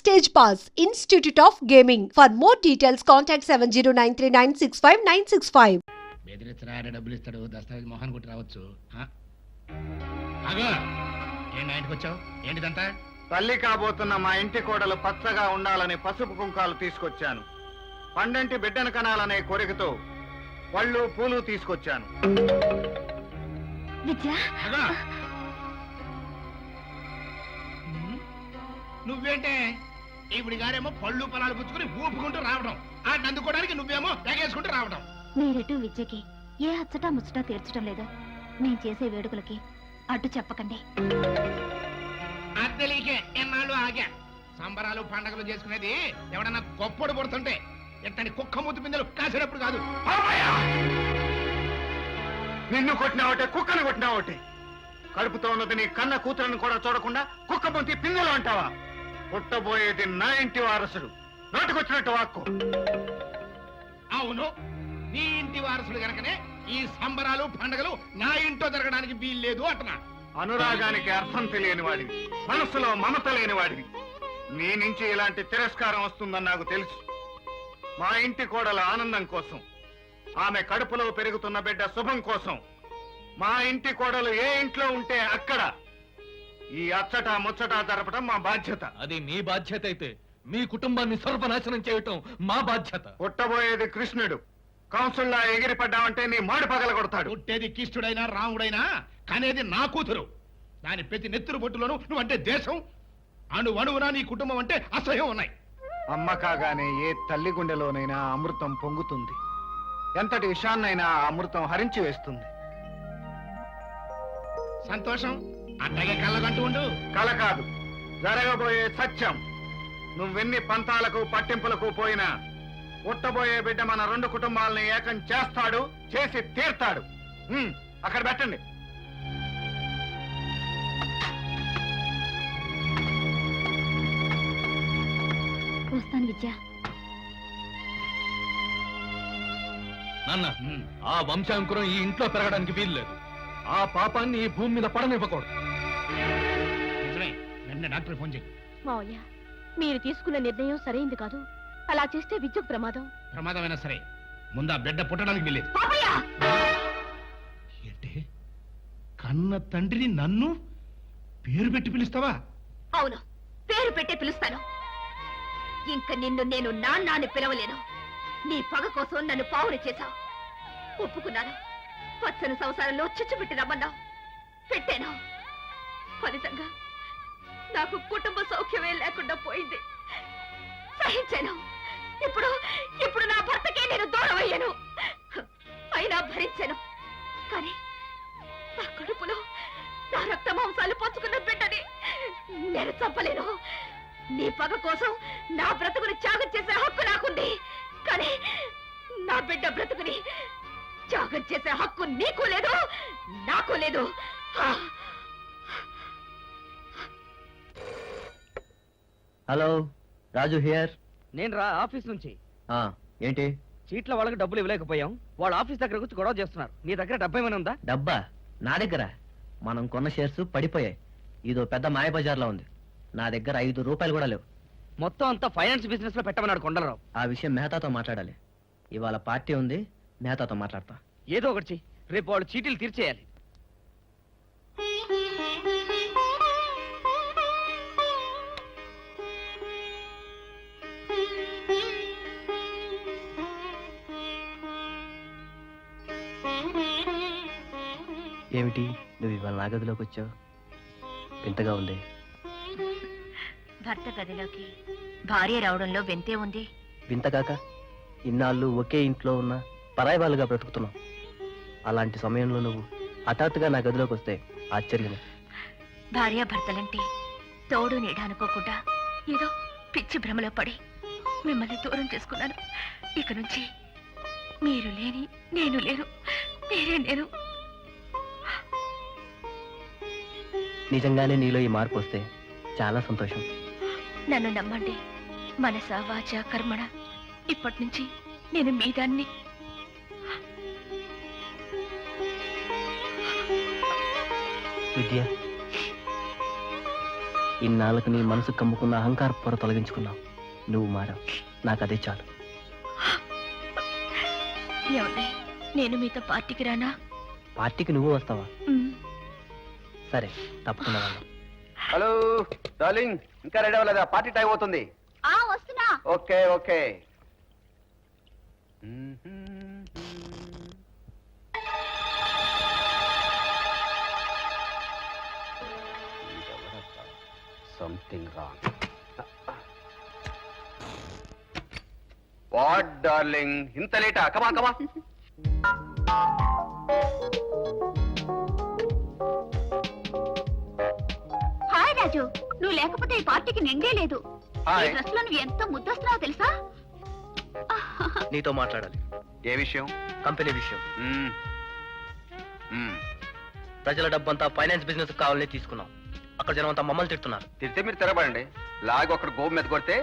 Stage Pass, Institute of Gaming. For more details, contact 7093965965. బెదిరిస్తున్నా డబ్బులు ఇస్తాడు దస్తావేజ్ మొహాన్ కొట్టి రావచ్చు. ఆగో ఏంటి ఇంటికి వచ్చావు? ఏంటిదంతా? తల్లి కాబోతున్న మా ఇంటి కోడలు పచ్చగా ఉండాలని పసుపు కుంకాలు తీసుకొచ్చాను. పండంటి బిడ్డను కనాలనే కోరికతో పళ్ళు పూలు తీసుకొచ్చాను. ఆగో. నువ్వేంటే ఇప్పుడు గారేమో పళ్ళు పొలాలు పుచ్చుకుని ఊపుకుంటూ రావడం, ఆడిని అందుకోవడానికి నువ్వేమో ఎగేసుకుంటూ రావడం. మీరెటు విద్యకి ఏ అచ్చటా ముచ్చటా తీర్చడం లేదు. నేను చేసే వేడుకలకి అడ్డు చెప్పకండి. అద్దెలీకే ఎన్నాళ్ళు ఆగా. సంబరాలు పండగలు చేసుకునేది ఎవడన్నా గొప్పడు పడుతుంటే ఎట్టని కుక్క మూతి పిందెలు కాసినప్పుడు కాదు. నిన్ను కొట్టినావటే కుక్కను కొట్టినావటే. కడుపుతో ఉన్నది నీ కన్న కూతురని కూడా చూడకుండా కుక్క పొంతి పిందెలు అంటావా? పుట్టబోయేది నా ఇంటి వారసుడు. నోటికొచ్చినట్టు వాక్కు. అవును, నీ ఇంటి వారసుడు గనకనే ఈ సంబరాలు పండగలు నా ఇంట్లో జరగడానికి వీల్లేదు అంటున్నా. అనురాగానికి అర్థం తెలియని వాడివి, మనసులో మమత లేని వాడివి. నీ నుంచి ఇలాంటి తిరస్కారం వస్తుందని నాకు తెలుసు. మా ఇంటి కోడల ఆనందం కోసం, ఆమె కడుపులో పెరుగుతున్న బిడ్డ శుభం కోసం మా ఇంటి కోడలు ఏ ఇంట్లో ఉంటే అక్కడ ఈ అచ్చట ముచ్చట జరపడం మా బాధ్యత. అది మీ బాధ్యత అయితే మీ కుటుంబాన్ని సర్వనాశనం చేయటం మా బాధ్యత. పుట్టబోయేది కృష్ణుడు. కౌన్సిల్లా ఎగిరిపడ్డావంటే నీ మాడు పగల కొడతాడు. పుట్టేది కిష్టుడైనా రాముడైనా కనేది నా కూతురు. దాని ప్రతి నెత్తురు బొట్టులోనూ నువ్వంటే దేశం, అణువణువునా నీ కుటుంబం అంటే అసహ్యం ఉన్నాయి. అమ్మ కాగానే ఏ తల్లి గుండెలోనైనా అమృతం పొంగుతుంది. ఎంతటి విషాన్నైనా ఆ అమృతం హరించి వేస్తుంది. సంతోషం అట్టగే కళ్ళగంటూ ఉండు. కల కాదు, జరగబోయే సత్యం. నువ్వెన్ని పంతాలకు పట్టింపులకు పోయినా పుట్టబోయే బిడ్డ మన రెండు కుటుంబాలని ఏకం చేస్తాడు, చేసి తీర్తాడు. అక్కడ పెట్టండి. వస్తాను విద్య. నాన్న, ఆ వంశాంకురం ఈ ఇంట్లో పెరగడానికి వీల్లేదు. ఆ పాపాన్ని ఈ భూమి మీద పడనివ్వకూడదు. నిజమే, వెంటనే డాక్టర్ ఫోన్ చేయి. మావయ్య, మీరు తీసుకున్న నిర్ణయం సరైంది కాదు. అలా చేస్తే విద్యకు ప్రమాదం. ప్రమాదమైనా సరే ముందు ఆ బిడ్డ పుట్టడానికి వీల్లేదు. ఏంటి, కన్న తండ్రిని నన్ను పేరు పెట్టి పిలుస్తావా? అవును, పేరు పెట్టే పిలుస్తాను. ఇంక నిన్ను నేను నాన్న అని పిలవలేను. నీ పగ కోసం నన్ను పావులు చేశావు. ఒప్పుకున్నాను. పచ్చని సంసారంలో చిచ్చుపెట్టి రమ్మన్నావు, పెట్టాను. ఫలితంగా నాకు కుటుంబ సౌఖ్యమే లేకుండా పోయింది. సహించాను. ఇప్పుడు నా భర్తకే నేను దూరం అయ్యాను. అయినా భరించాను. కానీ నా కడుపులో నా రక్త మాంసాలు పంచుకున్న బిడ్డని నేను చంపలేను. నీ పగ కోసం నా బ్రతుకుని త్యాగం చేసే హక్కు నాకుంది. కానీ నా బిడ్డ బ్రతుకుని త్యాగం చేసే హక్కు నీకు లేదు, నాకు లేదు. Hello, Raju here. నేను రా ఆఫీస్ నుంచి. ఏంటి? చీట్ల వాళ్ళకి డబ్బులు ఇవ్వలేకపోయాం. వాళ్ళు ఆఫీస్ దగ్గర వచ్చి గొడవ చేస్తున్నారు. నీ దగ్గర డబ్బు ఏమైనా ఉందా? డబ్బా నా దగ్గర. మనం కొన్న షేర్స్ పడిపోయాయి. ఇదో పెద్ద మాయబజార్లో ఉంది. నా దగ్గర 5 రూపాయలు కూడా లేవు. మొత్తం అంతా ఫైనాన్స్ బిజినెస్ లో పెట్టమన్నాడు కొండలరావు. ఆ విషయం మెహతాతో మాట్లాడాలి. ఇవాళ పార్టీ ఉంది, మెహతాతో మాట్లాడతా. ఏదో ఒకటి చెయ్యి. రేపు వాళ్ళు చీటీలు తీర్చేయాలి. ఏమిటి, నువ్వు ఇవాళ నా గదిలోకి వచ్చావు? వింతగా ఉంది. భర్త గదిలోకి భార్య రావడంలో వింతే ఉంది. వింతగాక ఇన్నాళ్ళు ఒకే ఇంట్లో ఉన్న పరాయి వాళ్ళుగా బ్రతుకుతున్నావు. అలాంటి సమయంలో నువ్వు హఠాత్తుగా నా గదిలోకి వస్తే ఆశ్చర్యమే. భార్యాభర్తలంటే తోడు నీడ అనుకోకుండా ఏదో పిచ్చి భ్రమలో పడి మిమ్మల్ని దూరం చేసుకున్నాను. ఇక నుంచి మీరు లేని నేను లేను, మీరే నేను. నిజంగానే నీలో ఈ మార్పు వస్తే చాలా సంతోషం. నన్ను నమ్మండి. మనస వాచ కర్మణ ఇప్పటి నుంచి నేను మీ దాన్ని. విద్య, ఇన్నాళ్ళకు నీ మనసు కమ్ముకున్న అహంకార పొర తొలగించుకున్నావు. నువ్వు మారావు, నాకు అదే చాలు. ఏమండి, నేను మీతో పార్టీకి రానా? పార్టీకి నువ్వు వస్తావా? సరే, తప్పకుండా వెళ్దాం. హలో డార్లింగ్, ఇంకా రెడీ అవ్వలేదా? పార్టీ టైం అవుతుంది. వస్తున్నా. Okay okay. Something wrong. What darling, ఇంత లేటా? కమా కమా. హాయ్ రాజు, నువ్వు లేకపోతే ఈ పార్టీకి నిండే లేదు. హాయ్. డ్రెస్ లో నువ్వు ఎంత ముద్దొస్తున్నావో తెలుసా? నీతో మాట్లాడాలి. ఏ విషయం? కంపెనీ విషయం. మ్మ్. మ్మ్. ప్రజల డబ్బంతా ఫైనాన్స్ బిజినెస్ కావాలని తీసుకున్నాం. అక్కడ జనం అంతా మమ్మల్ని తిడుతున్నారు. తిరితే మీరు తిరగబడండి. లాగి ఒకటి గోపు మీద కొడితే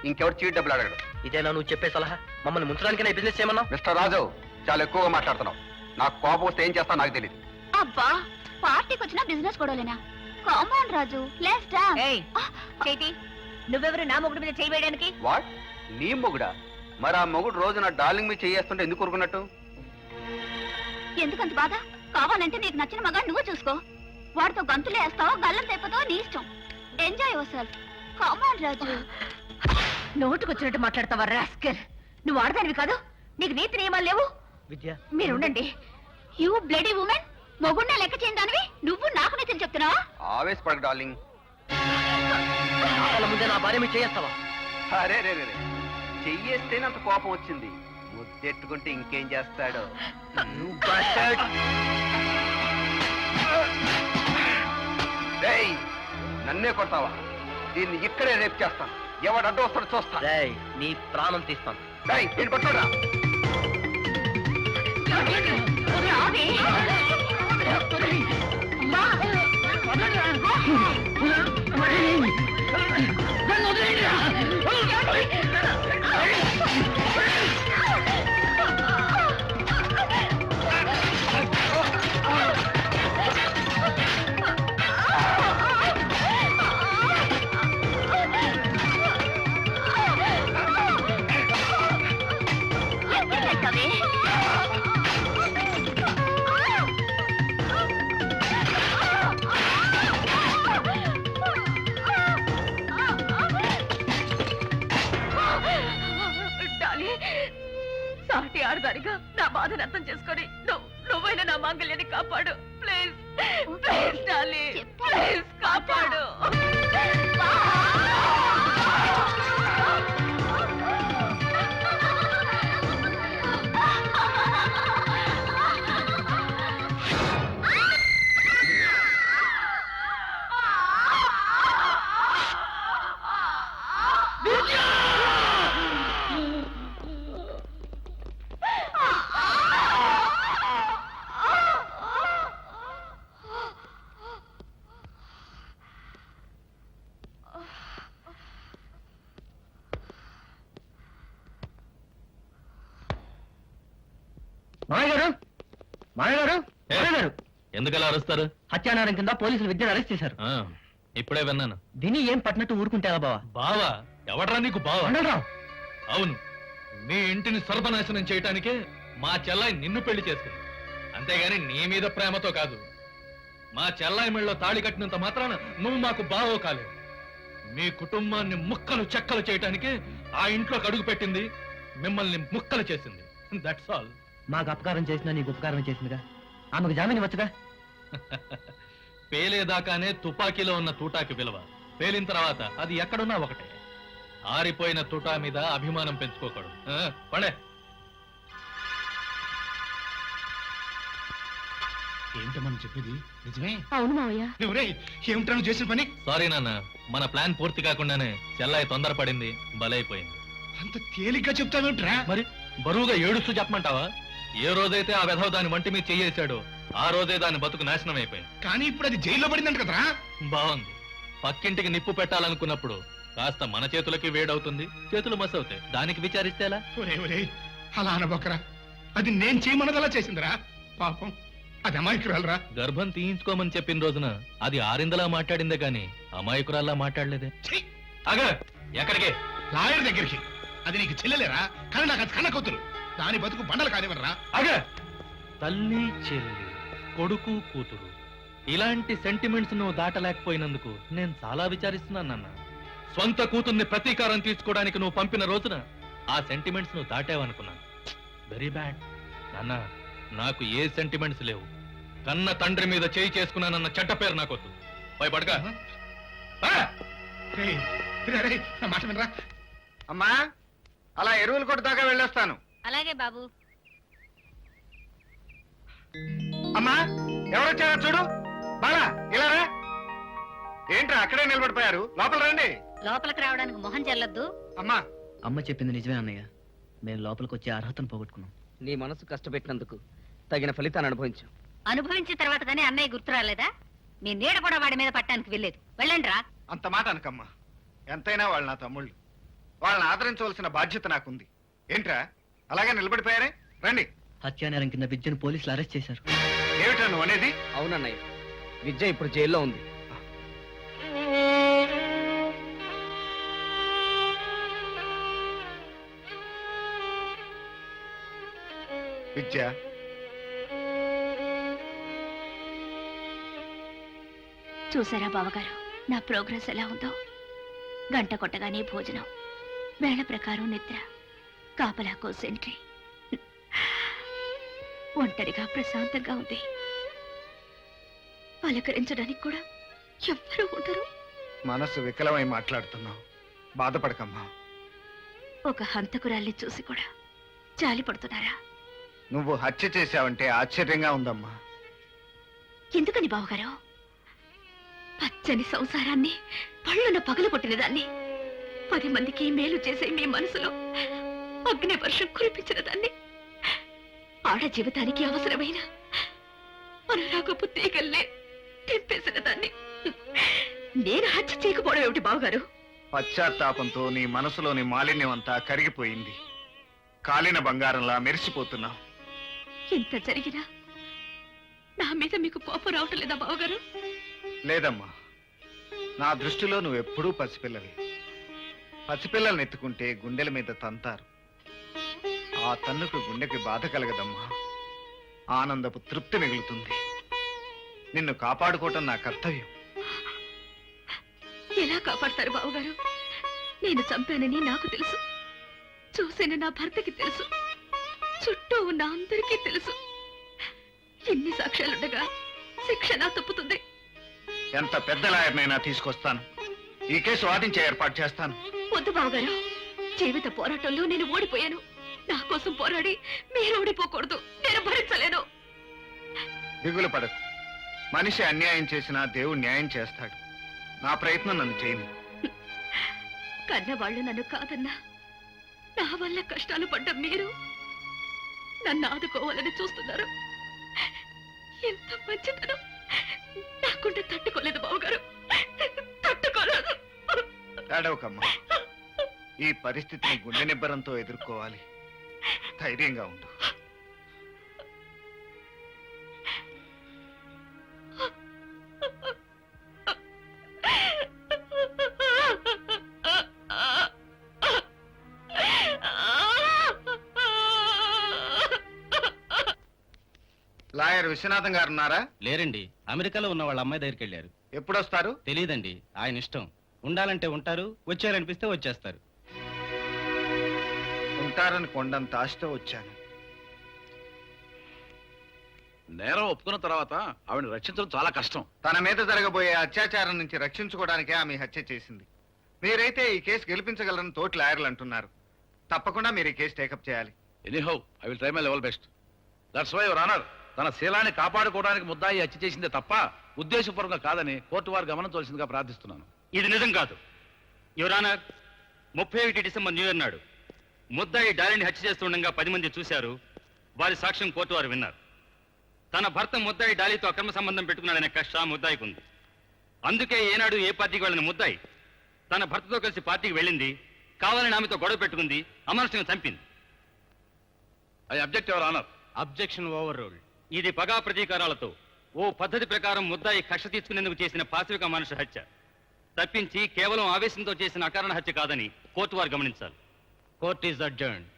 ఇంకెవరు చీట్ డబ్బులు అడగడు. ఇదేనా నువ్వు చెప్పే సలహా? మమ్మల్ని ముంచడానికైనా బిజినెస్ చేయమన్నావు. మిస్టర్ రాజు, చాలా ఎక్కువగా మాట్లాడుతున్నావు. నాకు కోపం వస్తే ఏం చేస్తా నాకు తెలియదు. అబ్బా, పార్టీకి వచ్చిన బిజినెస్ గొడవలేనా? Come on Raju, let's dance. నువ్వెవరు నా మొగుడు మీద చేయడానికి? వాట్, నీ మొగుడా? మరి ఆ మొగుడు రోజు నా డార్లింగ్ మీద చేయేస్తుంటే ఎందుకు ఊరుకున్నట్టు? ఎందుకంత బాధ? కావాలంటే నీకు నచ్చిన మగాడు నువ్వు చూసుకో. వాడితో గంతులు వేస్తావో గల్లం తెప్పుతావో నీ ఇష్టం. Enjoy your self. కామన్ రాజు. నోటుకొచ్చినట్టు మాట్లాడతావా రాస్కల్? నువ్వు ఆడదానివి కాదు, నీకు నీతి నియమాలు లేవు. విద్య, మీరు ఉండండి. యూ బ్లడీ ఉమెన్, మొగుడినే లెక్క చేయని దానివి నువ్వు నాకు నీతులు చెప్తున్నావా? ఆవేశపడకు డార్లింగ్. వాళ్ళ ముందే నా భార్య మీద చేస్తావా? అరే రే రే, చెయ్యేస్తేనే అంత కోపం వచ్చింది. ముద్దెట్టుకుంటే ఇంకేం చేస్తాడు? రేయ్, నన్నే కొడతావా? దీన్ని ఇక్కడే రేపు చేస్తాను. ఎవడు అడ్డు వస్తాడు చూస్తా. రేయ్, నీ ప్రాణం తీస్తాను. రేయ్, నేను కొట్టురా. రావే. అమ్మా. సాటి ఆడదానిగా నా బాధను అర్థం చేసుకొని నువ్వైనా నా మాంగళ్యాన్ని కాపాడు. ప్లీజ్ ప్లీజ్ డాలీ, ప్లీజ్ కాపాడు. ఎందుకలా అరుస్తారు? హత్యానేరం కింద పోలీసులు విద్యను అరెస్ట్ చేశారు. ఇప్పుడే విన్నాను. దీన్ని ఏం పట్టినట్టు ఊరుకుంటే ఎలా బావా? బావా? ఎవడ్రా నీకు బావా? మండలరావు, అవును, మీ ఇంటిని సర్వనాశనం చేయటానికే మా చెల్లాయి నిన్ను పెళ్లి చేసుకుంది. అంతేగాని నీ మీద ప్రేమతో కాదు. మా చెల్లాయి మెళ్ళలో తాళి కట్టినంత మాత్రాన నువ్వు మాకు బావో కాలేవు. మీ కుటుంబాన్ని ముక్కలు చెక్కలు చేయటానికే ఆ ఇంట్లోకి అడుగు పెట్టింది, మిమ్మల్ని ముక్కలు చేసింది. That's all. మాకు అపకారం చేసినా నీకు ఉపకారం చేసిందిగా. ఆమెకు జామీన్ ఇవ్వచ్చుగా. పేలేదాకానే తుపాకీలో ఉన్న తూటాకి విలువ. పేలిన తర్వాత అది ఎక్కడున్నా ఒకటే. ఆరిపోయిన తూటా మీద అభిమానం పెంచుకోకూడదు. పడే. ఏంటమ్మా చెప్పేది? నిజమే? అవును మావయ్య. ఏమిటాను చేసిన పని? సారీ నాన్న, మన ప్లాన్ పూర్తి కాకుండానే చెల్లాయి తొందరపడింది, బలైపోయింది. అంత తేలిగ్గా చెప్తావేమిట్రా? మరి బరువుగా ఏడుస్తూ చెప్పమంటావా? ఏ రోజైతే ఆ వెధవ దాని వంటి మీద చెయ్యేశాడో ఆ రోజే దాని బతుకు నాశనం అయిపోయింది. కానీ ఇప్పుడు అది జైల్లో పడిందంట కదరా? బాగుంది. పక్కింటికి నిప్పు పెట్టాలనుకున్నప్పుడు కాస్త మన చేతులకి వేడవుతుంది, చేతులు మసవుతాయి. దానికి విచారిస్తేలా? ఒరే ఒరే, అలా అనబోకరా. అది నేను చేయమన్నదలా చేసిందిరా. పాపం అది అమాయకురాలరా. గర్భం తీయించుకోమని చెప్పిన రోజున అది ఆరిందలా మాట్లాడిందే గాని అమాయకురాల్లా మాట్లాడలేదే. ఛీ! అగ ఎక్కడికి? లాయర్ దగ్గరికి. అది నీకు చెల్లెలేరా? కానీ నాకు అది కన్న కూతురు. దాని బతుకు బండలు కానివ్వరా. అగ తల్లి చెల్లి కొడుకు కూతురు ఇలాంటి సెంటిమెంట్స్ నువ్వు దాటలేకపోయినందుకు నేను చాలా విచారిస్తున్నాను నాన్న. స్వంత కూతుర్ని ప్రతీకారం తీర్చుకోవడానికి నువ్వు పంపిన రోజున ఆ సెంటిమెంట్స్ నువ్వు దాటావనుకున్నాను. వెరీ బ్యాడ్ నాన్న. నాకు ఏ సెంటిమెంట్స్ లేవు. కన్న తండ్రి మీద చేయి చేసుకున్నానన్న చెడ్డ పేరు నాకొద్దు. భయపడక. రేయ్, రేయ్, నా మాట వినరా. అమ్మా అలా ఎరువులు కొట్టు దాకా వెళ్ళొస్తాను. అలాగే బాబు. అమ్మా ఎవరొచ్చారో చూడు. బాలా ఇలా రా. ఏంట్రా అక్కడే నిలబడిపోయారు? లోపల రండి. లోపలికి రావడానికి మొహం చెల్లొద్దు. అమ్మా అమ్మ చెప్పింది నిజమే అన్నయ్య. మేము లోపలికి వచ్చే అర్హతను పోగొట్టుకున్నాం. నీ మనసు కష్టపెట్టినందుకు తగిన ఫలితాన్ని అనుభవించు. అనుభవించిన తర్వాత కానీ అన్నయ్య గుర్తు రాలేదా? మీ నీడ కూడా వాడి మీద పట్టడానికి వెళ్ళలేదు. వెళ్ళండి రా. అంత మాట అనకమ్మా. ఎంతైనా వాళ్ళు నా తమ్ముళ్ళు. వాళ్ళని ఆదరించవలసిన బాధ్యత నాకుంది. ఏంట్రా అలాగే నిలబడిపోయారే? రండి. హత్యానేరం కింద విద్యను పోలీసులు అరెస్ట్ చేశారు. ఏమిటా నువ్వు అనేది? అవునన్నయ్య, విద్య ఇప్పుడు జైల్లో ఉంది. విద్య చూసారా బావగారు నా ప్రోగ్రెస్ ఎలా ఉందో? గంట కొట్టగానే భోజనం, వేళ ప్రకారం నిద్ర, కాపలాకో సెంట్రీ. ఒంటరిగా ప్రశాంతంగా ఉంది. పలకరించడానికి కూడా ఎవ్వరూ ఉండరు. మనసు వికలమై మాట్లాడుతున్నావు. బాధపడకమ్మా. ఒక హంతకురాల్ని చూసి కూడా జాలి పడుతున్నారా? నువ్వు హత్య చేశావంటే ఆశ్చర్యంగా ఉందమ్మా. ఎందుకని బావగారు? పచ్చని సంసారాన్ని పళ్ళున పగలు కొట్టిన దాన్ని, 10 మందికి మేలు చేసే మీ మనసులో అగ్ని వర్షం కురిపించిన దాన్ని, ఆడ జీవితానికి అవసరమైన అనురాగపు తీగల్నే తెంపేసిన దాన్ని నేను హత్య చేయకపోవడం ఏమిటి బావగారు? పశ్చాత్తాపంతో నీ మనసులోని మాలిన్యం అంతా కరిగిపోయింది. కాలిన బంగారంలా మెరిసిపోతున్నావు. ఇంత జరిగినా నా మీద మీకు కోపం రావటం లేదా బావగారు? లేదమ్మా, నా దృష్టిలో నువ్వెప్పుడూ పసిపిల్లవి. పసిపిల్లల్ని ఎత్తుకుంటే గుండెల మీద తంతారు. ఆ తన్నుకు గుండెకి బాధ కలగదమ్మా. ఆనందపు తృప్తి మిగులుతుంది. నిన్ను కాపాడుకోవటం నా కర్తవ్యం. ఎలా కాపాడతారు బావగారు? నేను చంపానని నాకు తెలుసు, చూసిన నా భర్తకి తెలుసు, చుట్టూ ఉన్న అందరికీ తెలుసు. ఎన్ని సాక్ష్యాలుండగా శిక్ష నా తప్పుతుంది. ఎంత పెద్ద లాయర్నైనా తీసుకొస్తాను. ఈ కేసు వాదించే ఏర్పాటు చేస్తాను. వద్దు బావగారు, జీవిత పోరాటంలో నేను ఓడిపోయాను. నా కోసం పోరాడి మీరు ఓడిపోకూడదు. నేను భరించలేను. దిగులు పడకు. మనిషి అన్యాయం చేసినా దేవుడు న్యాయం చేస్తాడు. నా ప్రయత్నం నన్ను చేయని. కన్నవాళ్ళు నన్ను కాదన్నా, నా వల్ల కష్టాలు పడ్డ మీరు నన్ను ఆదుకోవాలని చూస్తున్నారు. ఎంత మంచితనం నాకుంటే తట్టుకోలేదు బావగారు, తట్టుకోలేదు. ఏడవకమ్మా. ఈ పరిస్థితిని గుండె నిబ్బరంతో ఎదుర్కోవాలి. ధైర్యంగా ఉండు. లాయర్ విశ్వనాథం గారు ఉన్నారా? లేరండి, అమెరికాలో ఉన్న వాళ్ళ అమ్మాయి దగ్గరికి వెళ్ళారు. ఎప్పుడొస్తారు? తెలియదండి, ఆయన ఇష్టం. ఉండాలంటే ఉంటారు, వచ్చారనిపిస్తే వచ్చేస్తారు. ఉంటారని కొండంత ఆశతో వచ్చాను. నేరం ఒప్పుకున్న తర్వాత ఆవిడని రక్షించడం చాలా కష్టం. తన మీద జరగబోయే అత్యాచారం నుంచి రక్షించుకోవడానికే ఆమె హత్య చేసింది. మీరైతే ఈ కేసు గెలిపించగలరని తోటి లాయర్లు అంటున్నారు. తప్పకుండా మీరు ఈ కేసు టేకప్ చేయాలి. Anyhow I will try my level best. That's why your honour, తన శీలాన్ని కాపాడుకోవడానికి ముద్దాయి హత్య చేసిందే తప్ప ఉద్దేశపూర్వకంగా కాదని కోర్టు వారు గమనించవలసిందిగా ప్రార్థిస్తున్నాను. ఇది నిజం కాదు your honour. 31 December new year నాడు ముద్దాయి డాలిని హత్య చేస్తుండగా 10 మంది చూశారు. వారి సాక్ష్యం కోర్టు వారు విన్నారు. తన భర్త ముద్దాయి డాలీతో అక్రమ సంబంధం పెట్టుకున్నాడనే కక్ష ముద్దాయికి ఉంది. అందుకే ఏనాడు ఏ పార్టీకి వెళ్ళిన ముద్దాయి తన భర్తతో కలిసి పార్టీకి వెళ్ళింది, కావాలని ఆమెతో గొడవ పెట్టుకుంది, అమానుషంగా చంపింది. I object your honour. Objection over ruled. ఇది పగా ప్రతీకారాలతో ఓ పద్ధతి ప్రకారం ముద్దాయి కక్ష తీర్చుకునేందుకు చేసిన పాశవిక మనుషు హత్య తప్పించి కేవలం ఆవేశంతో చేసిన అకారణ హత్య కాదని కోర్టు వారు గమనించాలి. Court is adjourned.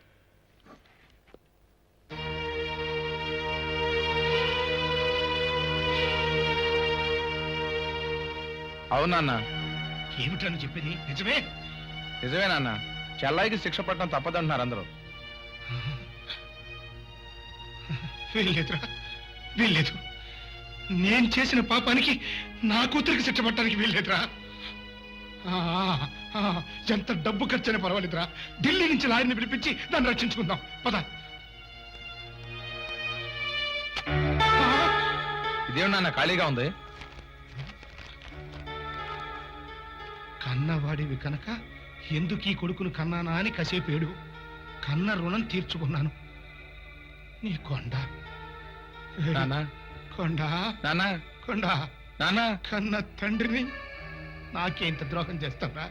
అవునన్నా, ఏమిటని చెప్పేది? నిజమే? నిజమేనన్న. చెల్లాయికి శిక్ష పట్టడం తప్పదంటున్నారు అందరూ. వీల్లేదురా, వీల్లేదు. నేను చేసిన పాపానికి నా కూతురికి శిక్ష పట్టడానికి వీల్లేదురా. ఎంత డబ్బు ఖర్చైనా పర్వాలేదురా. ఢిల్లీ నుంచి లాయర్ని పిలిపించి దాన్ని రక్షించుకుందాం. పద. ఇదేమన్నా ఖాళీగా ఉంది? కన్నవాడివి కనుక ఎందుకు ఈ కొడుకును కన్నానా అని కసేపేడు. కన్న రుణం తీర్చుకున్నాను. నీ కొండ నానా, కొండ నానా, కొండ నానా, కన్న తండ్రిని నాకేంత ద్రోహం చేస్తావా?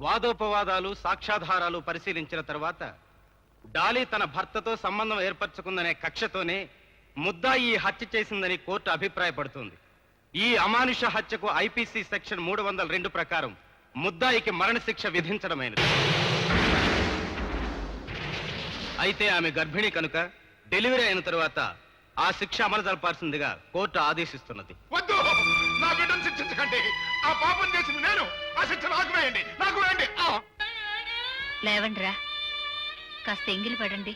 వాదోపవాదాలు సాక్ష్యాధారాలు పరిశీలించిన తర్వాత డాలీ తన భర్తతో సంబంధం ఏర్పరచుకుందనే కక్షతోనే ముద్దాయి ఈ హత్య చేసిందని కోర్టు అభిప్రాయపడుతుంది. ఈ అమానుష హత్యకు ఐపీసీ సెక్షన్ 302 ప్రకారం ముద్దాయికి మరణశిక్ష విధించడమైనది. అయితే ఆమె గర్భిణి కనుక డెలివరీ అయిన తరువాత ఆ శిక్ష అమలు జరపాల్సిందిగా కోర్టు ఆదేశిస్తున్నది. వద్దు, నా బిడ్డను శిక్షించకండి. ఆ పాపం చేసింది నేను. ఆ శిక్ష నాకు వేయండి, నాకు వేయండి. లేవండ్రా, కాస్త ఎంగిలి పడండి.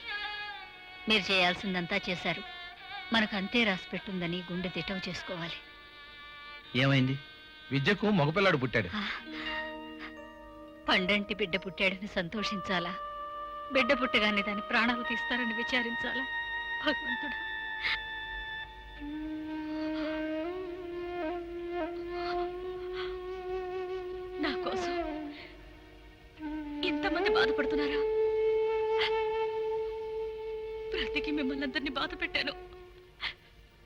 మీరు చేయాల్సిందంతా చేశారు. మనకు అంతే రాసి పెట్టుందని గుండె దిటవు చేసుకోవాలి. ఏమైంది? విద్యకు మగపిల్లాడు పుట్టాడు. పండంటి బిడ్డ పుట్టాడని సంతోషించాలా, బిడ్డ పుట్టగానే దాని ప్రాణాలు తీస్తారని విచారించాలా? భగవంతుడా, నా కోసం ఇంతమంది బాధపడుతున్నారా? బ్రతికి మిమ్మల్ని అందరినీ బాధ పెట్టాను,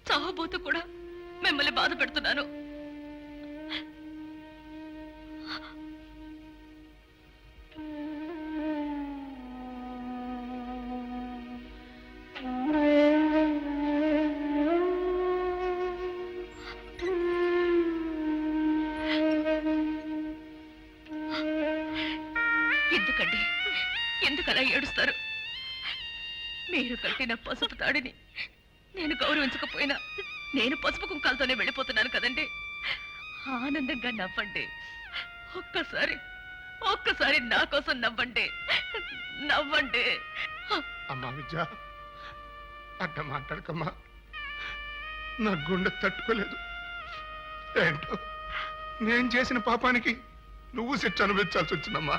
చావబోతూ కూడా మిమ్మల్ని బాధ పెడుతున్నాను. ఎందుకండి, ఎందుకలా ఏడుస్తారు? మీరు కట్టిన పసుపు తాడిని నేను గౌరవించకపోయినా నేను పసుపు కుంకాలతోనే వెళ్ళిపోతున్నాను కదండి. ఆనందంగా నవ్వండి. ఒక్కసారి నా కోసం నవ్వండి, నవ్వండి. అమ్మా విద్య, అట్ట మాట్లాడకమ్మా. నా గుండె తట్టుకోలేదు. ఏంటో నేను చేసిన పాపానికి నువ్వు శిక్ష అనుభవించాల్సి వచ్చిందమ్మా.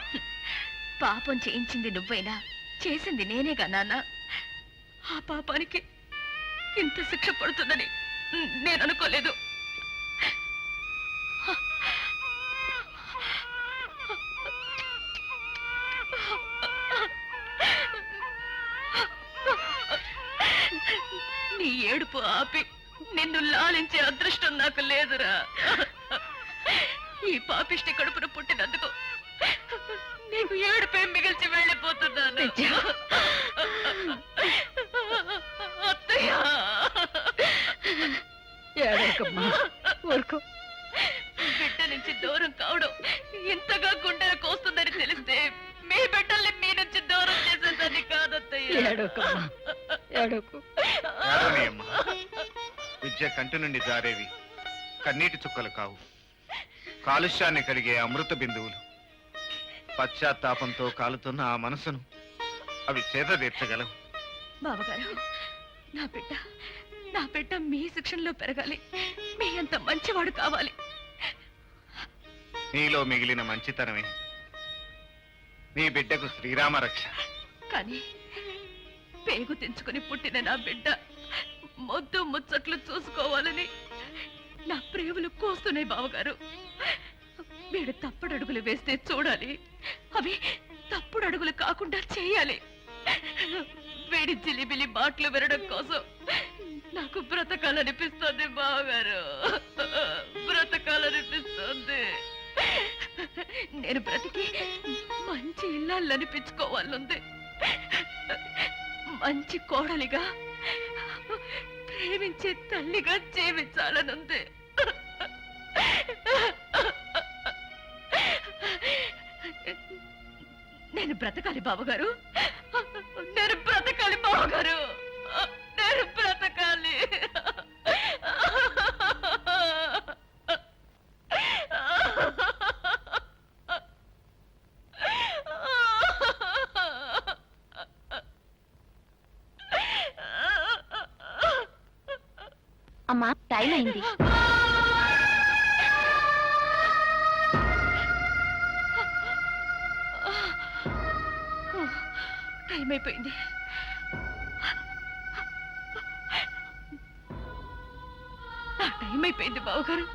పాపం చేయించింది నువ్వైనా చేసింది నేనేగా నాన్న. ఆ పాపానికి ఇంత శిక్ష పడుతుందని నేను అనుకోలేదు. నీ ఏడుపు ఆపి నిన్ను లాలించే అదృష్టం నాకు లేదురా. ఈ పాపిష్టి కడుపున పుట్టినందుకు నీకు ఏడుపే మిగిల్చి వెళ్ళిపోతున్నాను. అత్తయ్య, బిడ్డ నుంచి దూరం కావడం ఇంతగా గుండెలు కోస్తుందని తెలిస్తే మీ బిడ్డల్ని మీ నుంచి దూరం చేసేదాన్ని కాదత్తయ్య. విద్య కంటి నుండి జారేవి కన్నీటి చుక్కలు కావు, కాలుష్యాన్ని కడిగే అమృత బిందువులు. పశ్చాత్తాపంతో కాలుతున్న ఆ మనసును అవి చేద తీర్చగలవు. బావగారు, నా బిడ్డ మీ శిక్షణలో పెరగాలి. మీ అంత మంచివాడు కావాలి. నీలో మిగిలిన మంచితనమే నీ బిడ్డకు శ్రీరామ రక్ష. కానీ పేగు తెంచుకుని పుట్టిన నా బిడ్డ మొద్దు ముచ్చట్లు చూసుకోవాలని నా ప్రేమలు కోస్తున్నాయి బావగారు. వీడు తప్పుడు అడుగులు వేస్తే చూడాలి, అవి తప్పుడు అడుగులు కాకుండా చేయాలి. వేడి జిలిబిలి మాటలు వినడం కోసం నాకు బ్రతకాలనిపిస్తుంది బావగారు, బ్రతకాలనిపిస్తుంది. నేను బ్రతికి మంచి ఇల్లాలనిపించుకోవాలంది. మంచి కోడలిగా ప్రేమించే తల్లిగా జీవించాలనుంది. నేను బ్రతకాలి బావగారు, నేను బ్రతకాలి బావగారు, నేను బ్రతకాలి. అమ్మా, టైం అయింది. టైం అయిపోయింది. నా టైం అయిపోయింది బావగారు.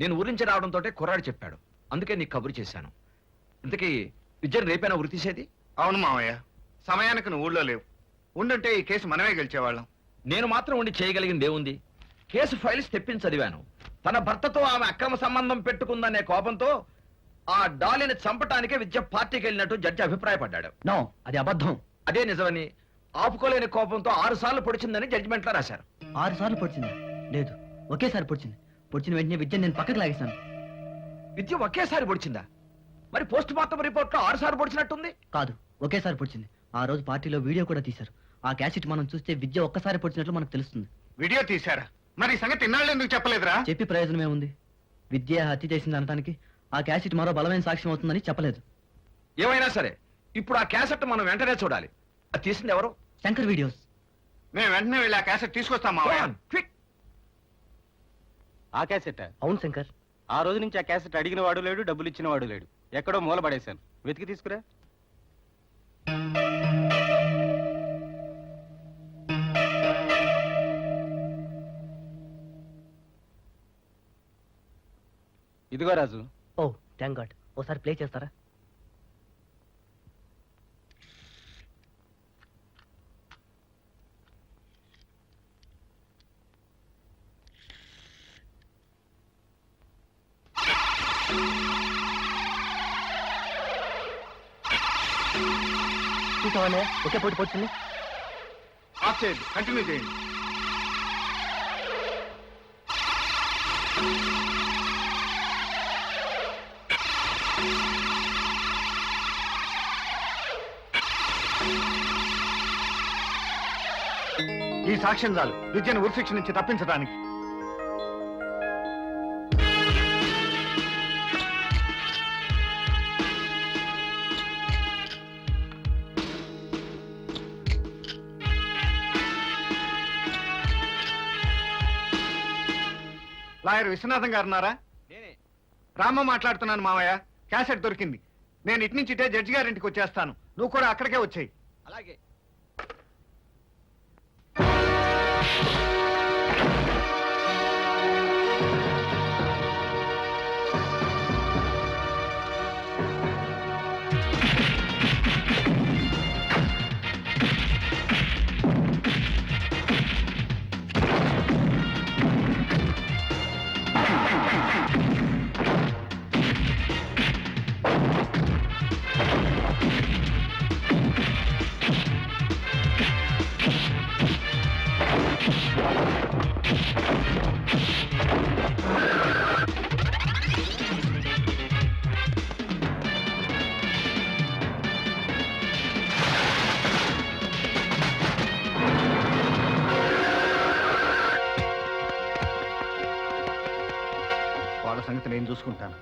నేను ఊరి నుంచి రావడంతో కుర్రాడు చెప్పాడు, అందుకే నీకు కబురు చేశాను. ఇంతకీ విద్యను రేపైనా ఉరి తీసేది? అవును మావయ్య, సమయానికి నువ్వు ఊళ్ళో లేవు. ఉండుంటే ఈ కేసు మనమే గెలిచేవాళ్ళం. నేను మాత్రం ఉండి చేయగలిగింది ఏముంది? కేసు ఫైల్స్ తెప్పించి చదివాను. తన భర్తతో ఆమె అక్రమ సంబంధం పెట్టుకుందనే కోపంతో ఆ డాలిని చంపటానికే విద్య పార్టీకి వెళ్ళినట్టు జడ్జి అభిప్రాయపడ్డాడు. నో, అది అబద్ధం. అదే నిజమని ఆపుకోలేని కోపంతో 6 సార్లు పొడిచిందని జడ్జిమెంట్ లో రాశారు. 6 సార్లు పొడిచిందా? లేదు, ఒకేసారి పొడిచింది. పొడిచిన వెంటనే విద్య నేను పక్కకు లాగేశాను. విద్య ఒకేసారి పొడిచిందా? మరి పోస్ట్ మార్టం రిపోర్ట్ లో 6 సార్లు పొడిచినట్టుంది. కాదు, ఒకేసారి పొడిచింది. ఆ రోజు పార్టీలో వీడియో కూడా తీశారు. ఆ క్యాసెట్ మనం చూస్తే విద్య ఒక్కసారి పొడిచినట్లు మనకు తెలుస్తుంది. వీడియో తీశారా? మరి ఈ సంగతి ఇన్నాళ్ళు ఎందుకు చెప్పలేదురా? చెప్పి ప్రయోజనమే ఉంది? విద్య హత్య చేసింది అనటానికి ఆ క్యాసెట్ మరో బలమైన సాక్ష్యం అవుతుందని చెప్పలేదు. ఏమైనా సరే ఇప్పుడు ఆ క్యాసెట్ మనం వెంటనే చూడాలి. అది తీసింది ఎవరు? శంకర్ వీడియోస్. మేము వెంటనే వెళ్ళి ఆ క్యాసెట్ తీసుకొస్తాం మావయ్య. క్విక్. ఆ క్యాసెట్ అవును శంకర్. ఆ రోజు నుంచి ఆ క్యాసెట్ అడిగిన వాడు లేడు, డబ్బులు ఇచ్చిన వాడు లేడు. ఎక్కడో మూల పడేశాను. వెతికి తీసుకురా. ఇదిగో రాజు. ఓ థ్యాంక్ గాడ్. ఓసారి ప్లే చేస్తారా? చూసావానే, ఒకే పోటీ పోతుంది. ఆఫ్ చేయండి, కంటిన్యూ చేయండి. ఈ సాక్ష్యం చాలు విద్యను ఉరిశిక్ష నుంచి తప్పించడానికి. లాయర్ విశ్వనాథం గారు ఉన్నారా? రామ మాట్లాడుతున్నాను మావయ్య. క్యాసెట్ దొరికింది. నేను ఇటు నుంచి ఇటే జడ్జి గారింటికి వచ్చేస్తాను. నువ్వు కూడా అక్కడికే వచ్చేయి. అలాగే. సంగతి నేను చూసుకుంటాను.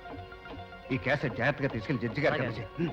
ఈ క్యాసెట్ జాగ్రత్తగా తీసుకెళ్లి జడ్జి గారికి అలాగే. అందజేయి.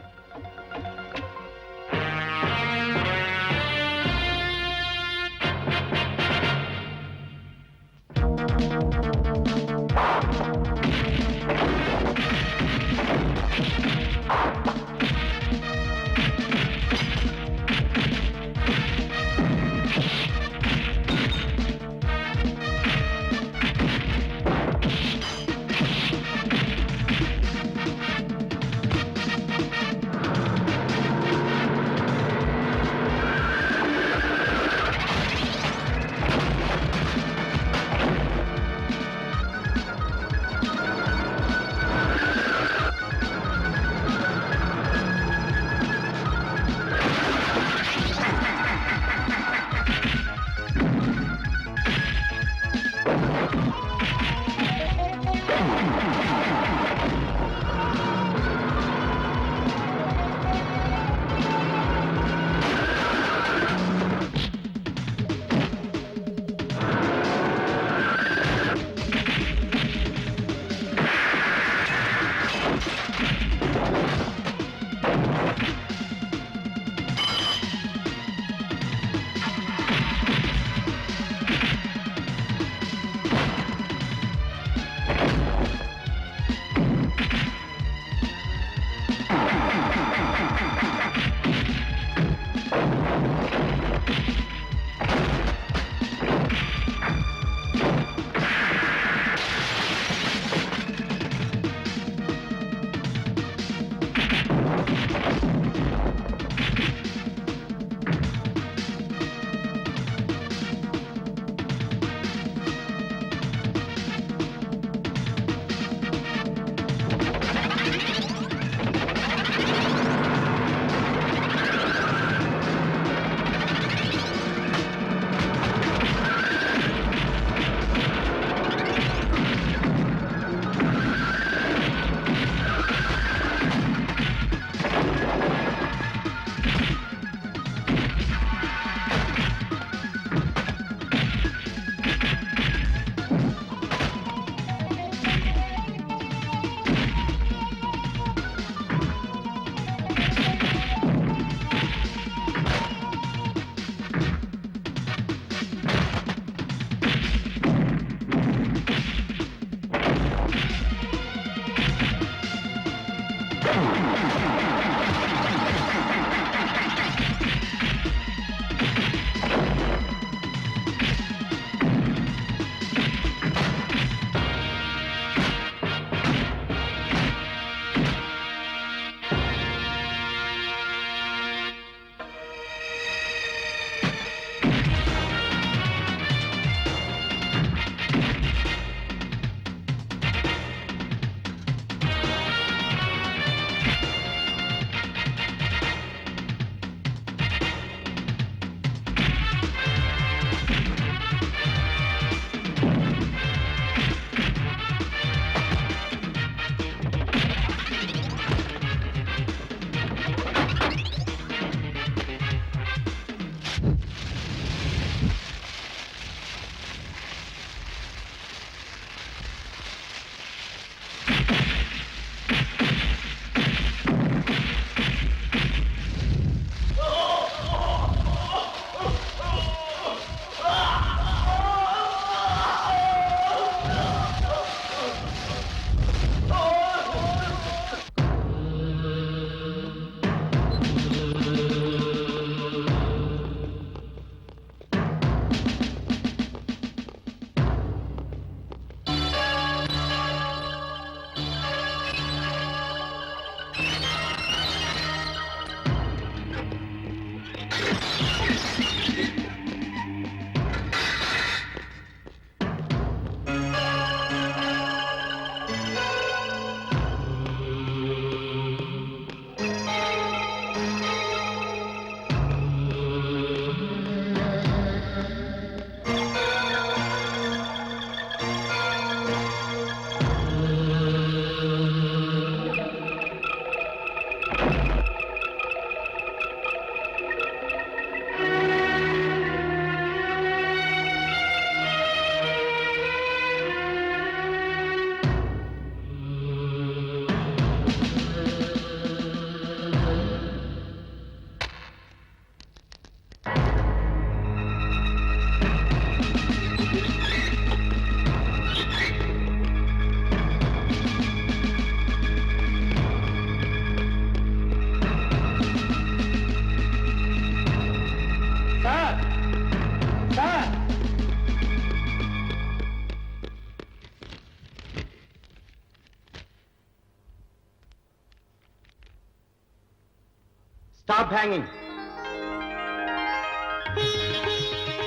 Stop hanging.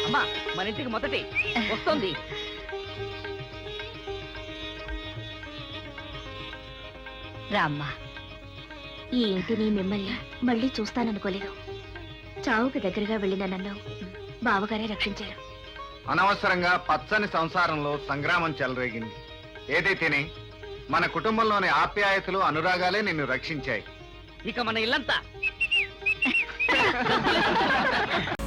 అమ్మా మన ఇంటికి మొదటి వస్తుంది. రామ్మా, ఈ ఇంటిని మిమ్మల్ని మళ్ళీ చూస్తాననుకోలేదు. చావుకి దగ్గరగా వెళ్ళిన నన్ను బావగారే రక్షించారు. అనవసరంగా పచ్చని సంసారంలో సంగ్రామం చెలరేగింది. ఏదైతేనే మన కుటుంబంలోని ఆప్యాయతలు అనురాగాలే నిన్ను రక్షించాయి. ఇక మన ఇల్లంతా.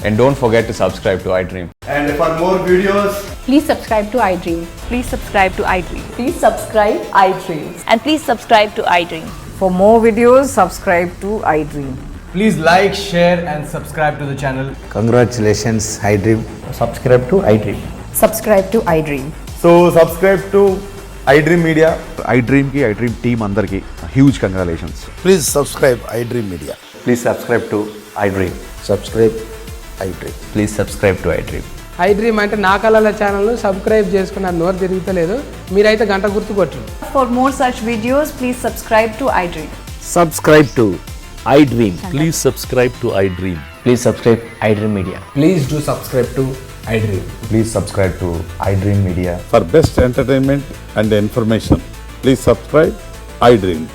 And don't forget to subscribe to iDream. And for more videos, Please subscribe to iDream. Please subscribe to iDream. Please subscribe iDream. And please subscribe to iDream. For more videos, subscribe to iDream. Please like, share and subscribe to the channel. Congratulations, iDream. Subscribe to iDream. Subscribe to iDream. So subscribe to iDream Media. iDream ki iDream team andarki huge congratulations. Please subscribe iDream media. Please subscribe to iDream. Subscribe iDream. Please subscribe to iDream. iDream అంటే నా కళల channel subscribe చేసుకున్న నోరు తిరుగుతలేదు. మీరైతే గంట గుర్తు కొట్టండి. For more such videos, please subscribe to iDream. Subscribe to iDream. Please subscribe to iDream. Please subscribe iDream Media. Please do subscribe to iDream. Please subscribe to iDream Media. For best entertainment and information please subscribe iDream.